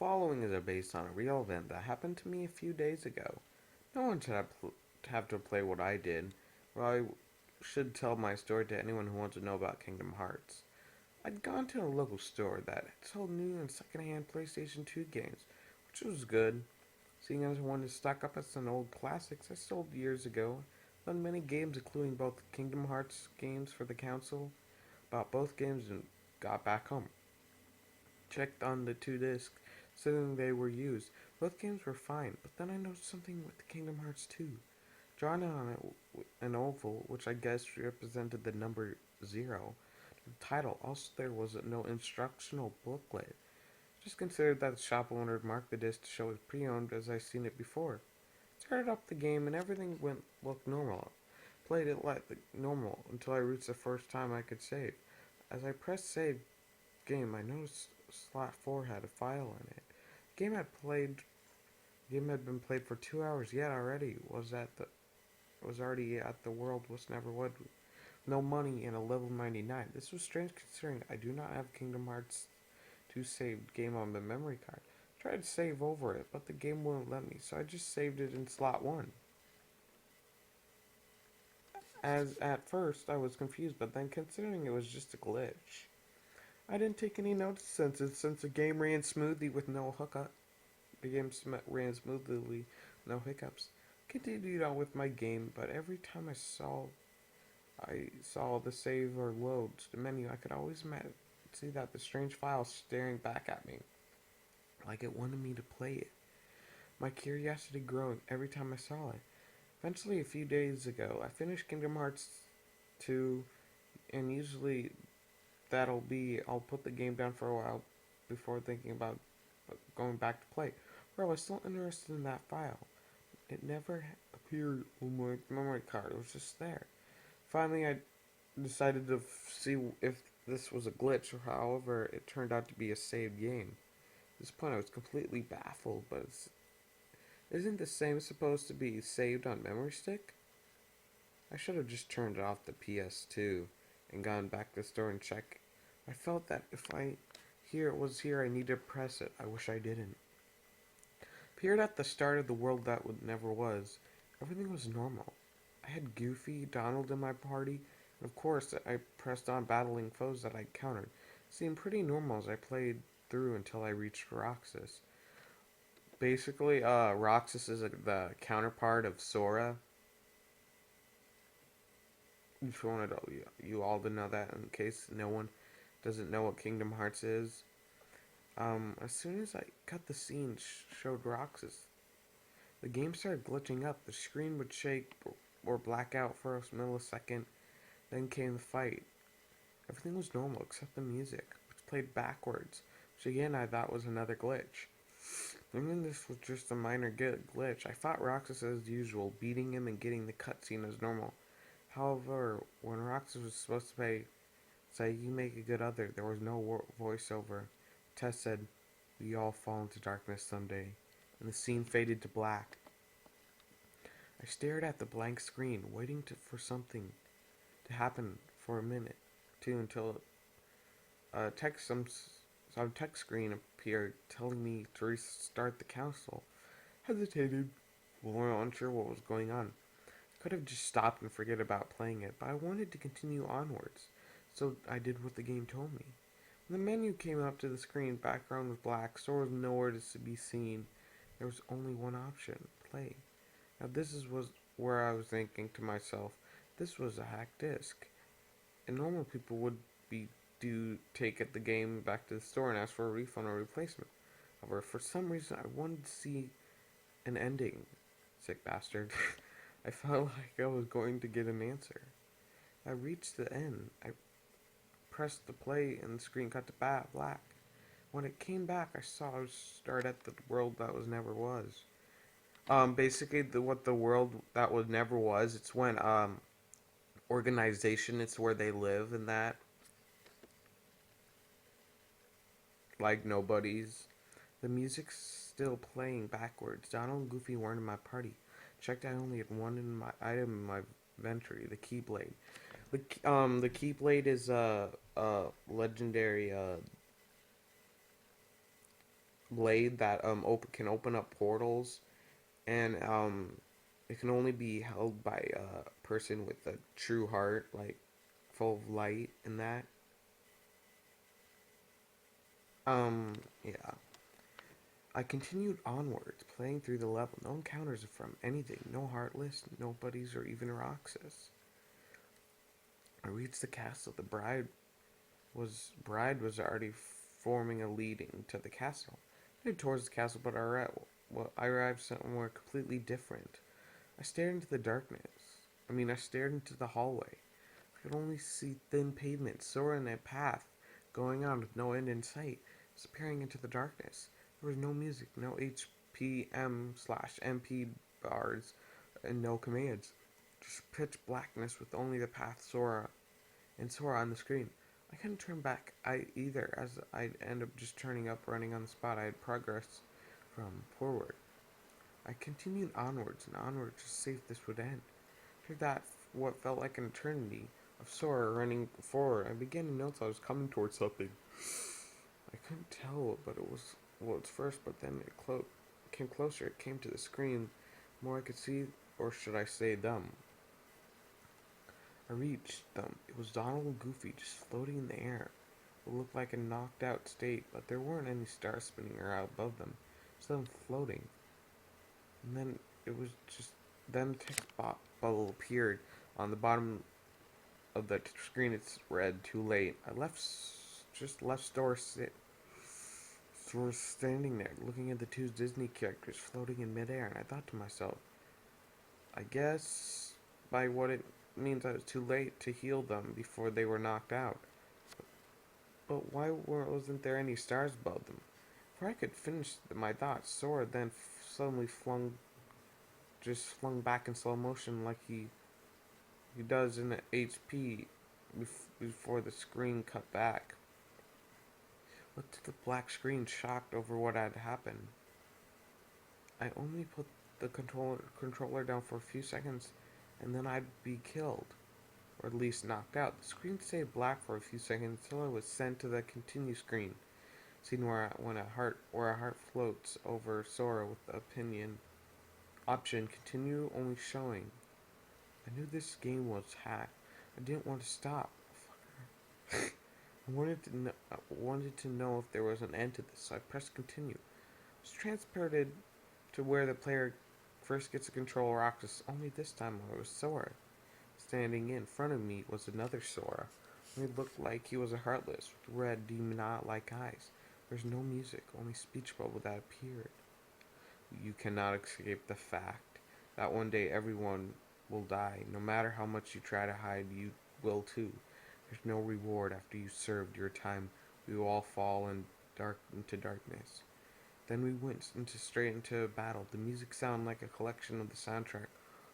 following is based on a real event that happened to me a few days ago. No one should have to play what I did, or I should tell my story to anyone who wants to know about Kingdom Hearts. I'd gone to a local store that sold new and secondhand PlayStation 2 games, which was good, seeing as I wanted to stock up on some old classics I sold years ago. Found many games, including both Kingdom Hearts games for the console. Bought both games and got back home. Checked on the two discs, saying they were used. Both games were fine, but then I noticed something with Kingdom Hearts 2. Drawn on an oval, which I guess represented the number 0. The title, also there was no instructional booklet. Just considered that the shop owner had marked the disc to show it pre-owned as I seen it before. Started up the game and everything looked normal. Played it like normal until I reached the first time I could save. As I pressed save game, I noticed slot 4 had a file in it. The game had been played for 2 hours yet already was already at the world was never would. No money and a level 99. This was strange considering I do not have Kingdom Hearts 2 saved game on the memory card. Tried to save over it, but the game wouldn't let me, so I just saved it in slot 1. As at first I was confused, but then considering it was just a glitch, I didn't take any notice since the game ran smoothly with no hookup. The game ran smoothly, no hiccups. Continued on with my game, but every time I saw the save or load to the menu, I could always see that the strange file staring back at me, like it wanted me to play it. My curiosity growing every time I saw it. Eventually, a few days ago, I finished Kingdom Hearts 2, and usually I'll put the game down for a while before thinking about going back to play. Where I was still interested in that file. It never appeared on my memory card, it was just there. Finally, I decided to see if this was a glitch, or however, it turned out to be a saved game. At this point, I was completely baffled, but isn't the same supposed to be saved on memory stick? I should have just turned off the PS2 and gone back to the store and check. I felt that if I here it was here I needed to press it. I wish I didn't. Appeared at the start of the world that never was. Everything was normal. I had Goofy, Donald in my party, and of course I pressed on battling foes that I encountered. Seemed pretty normal as I played through until I reached Roxas. Basically, Roxas is the counterpart of Sora. If you wanted you all to know that, in case no one doesn't know what Kingdom Hearts is. As soon as I cut the scene showed Roxas, the game started glitching up. The screen would shake or black out for a millisecond. Then came the fight. Everything was normal except the music, which played backwards, which again I thought was another glitch. Thinking this was just a minor glitch, I fought Roxas as usual, beating him and getting the cutscene as normal. However, when Roxas was supposed to say, "You make a good other," there was no voiceover. Tess said, "We all fall into darkness someday," and the scene faded to black. I stared at the blank screen, waiting for something to happen for a minute, two, until some text screen appeared telling me to restart the console. Hesitated, well, unsure what was going on. Could have just stopped and forget about playing it, but I wanted to continue onwards, so I did what the game told me. When the menu came up to the screen, background was black, Sora was nowhere to be seen. There was only one option, play. Now was where I was thinking to myself, this was a hacked disc. And normal people would take the game back to the store and ask for a refund or replacement. However, for some reason I wanted to see an ending. Sick bastard. I felt like I was going to get an answer. I reached the end. I pressed the play and the screen cut to black. When it came back, I saw I was start at the world that was never was. Basically, what the world that was never was. It's when organization. It's where they live and that, like nobodies. The music's still playing backwards. Donald and Goofy weren't in my party. Checked I only had one in my item in my inventory, the Keyblade. The Keyblade is a legendary blade that can open up portals, and it can only be held by a person with a true heart, like full of light and that. Yeah. I continued onwards, playing through the level. No encounters from anything, no heartless, nobodies, or even Roxas. I reached the castle. The bride was already forming a leading to the castle. I headed towards the castle, but I arrived somewhere completely different. I stared into the darkness. I stared into the hallway. I could only see thin pavement, Sora in a path, going on with no end in sight, disappearing into the darkness. There was no music, no HPM/MP bars, and no commands. Just pitch blackness with only the path Sora on the screen. I couldn't turn back either, as I'd end up just turning up, running on the spot I had progressed from forward. I continued onwards and onwards to see if this would end. After that, what felt like an eternity of Sora running forward, I began to notice I was coming towards something. I couldn't tell, but it was well at first, but then came closer. It came to the screen. The more I could see, or should I say them. I reached them. It was Donald and Goofy just floating in the air. It looked like a knocked out state, but there weren't any stars spinning around above them. Just them floating. And then it was just then the text bubble appeared on the bottom of the screen. It's read too late. Just left Sora standing there, looking at the two Disney characters floating in midair, and I thought to myself, I guess by what it means I was too late to heal them before they were knocked out. But why wasn't there any stars above them? Before I could finish my thoughts, Sora then suddenly flung back in slow motion like he does in the HP before the screen cut back. Looked at the black screen, shocked over what had happened. I only put the controller down for a few seconds, and then I'd be killed, or at least knocked out. The screen stayed black for a few seconds until I was sent to the continue screen, seen where a heart floats over Sora with the option continue only showing. I knew this game was hacked. I didn't want to stop. I wanted to know if there was an end to this, so I pressed continue. I was transported to where the player first gets to control Roxas, only this time I was Sora. Standing in front of me was another Sora. He looked like he was a heartless, with red, demon-like eyes. There was no music, only speech bubble that appeared. You cannot escape the fact that one day everyone will die. No matter how much you try to hide, you will too. There's no reward after you served your time. We will all fall into darkness. Then we went straight into battle. The music sounded like a collection of the soundtrack,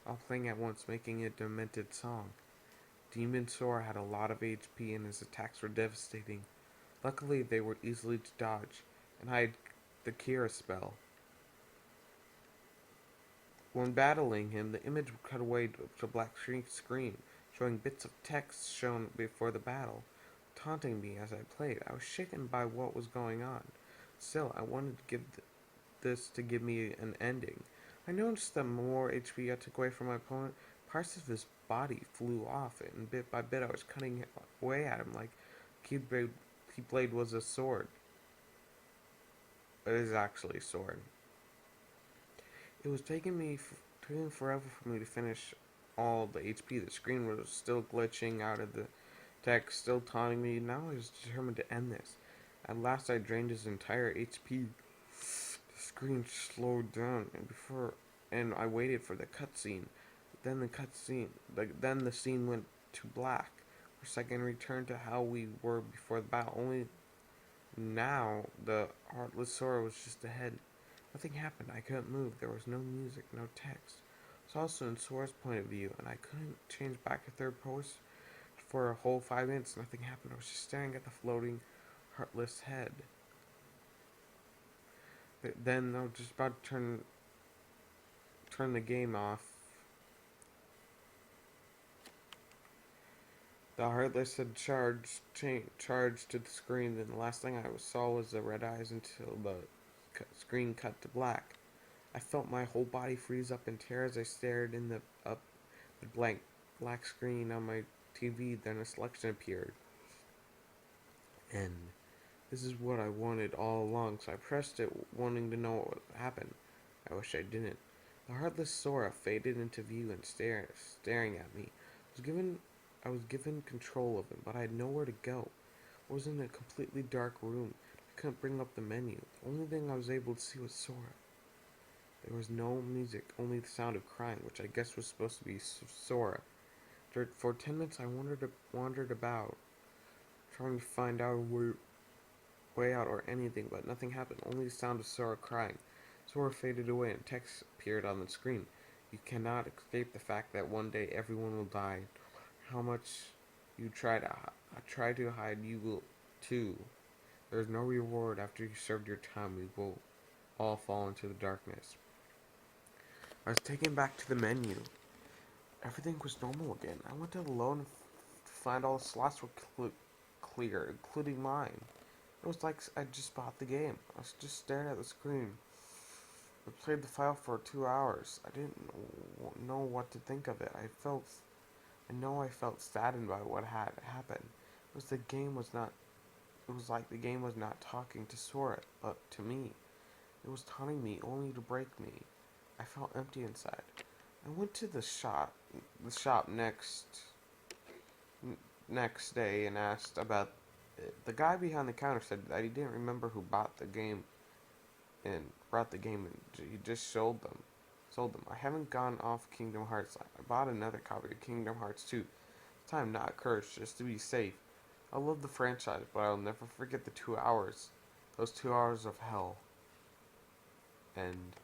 all playing at once, making a demented song. Demon Sora had a lot of HP and his attacks were devastating. Luckily, they were easily to dodge, and I had the Kira spell. When battling him, the image would cut away to a black screen, showing bits of text shown before the battle, taunting me as I played. I was shaken by what was going on. Still, I wanted to this to give me an ending. I noticed that more HP I took away from my opponent, parts of his body flew off, and bit by bit I was cutting away at him like Keyblade was a sword. It is actually a sword. It was taking forever for me to finish all the HP. The screen was still glitching out of the text, still taunting me. Now I was determined to end this. At last I drained his entire HP. The screen slowed down, and I waited for the cutscene. Then the scene went to black. For a second, returned to how we were before the battle. Only now the heartless Sora was just ahead. Nothing happened. I couldn't move. There was no music, no text. It was also in Sora's point of view, and I couldn't change back to third person for a whole 5 minutes. Nothing happened. I was just staring at the floating, heartless head. Then I was just about to turn the game off. The heartless had charged to the screen, and the last thing I saw was the red eyes until the screen cut to black. I felt my whole body freeze up in terror as I stared in the blank black screen on my TV. Then a selection appeared. End. This is what I wanted all along, so I pressed it, wanting to know what would happen. I wish I didn't. The heartless Sora faded into view and staring at me. I was given control of him, but I had nowhere to go. I was in a completely dark room. I couldn't bring up the menu. The only thing I was able to see was Sora. There was no music, only the sound of crying, which I guess was supposed to be Sora. For 10 minutes, I wandered about, trying to find out a way out or anything, but nothing happened. Only the sound of Sora crying. Sora faded away, and text appeared on the screen. You cannot escape the fact that one day everyone will die. How much you try to hide, you will too. There is no reward after you served your time. We will all fall into the darkness. I was taken back to the menu. Everything was normal again. I went alone to find all the slots were clear, including mine. It was like I just bought the game. I was just staring at the screen. I played the file for 2 hours. I didn't know what to think of it. I felt saddened by what had happened. It was like the game was not talking to Sora, but to me. It was taunting me only to break me. I felt empty inside. I went to the shop next day and asked about it. The guy behind the counter said that he didn't remember who brought the game and he just sold them. I haven't gone off Kingdom Hearts. I bought another copy of Kingdom Hearts 2. This time not cursed, just to be safe. I love the franchise, but I'll never forget the 2 hours. Those 2 hours of hell. End.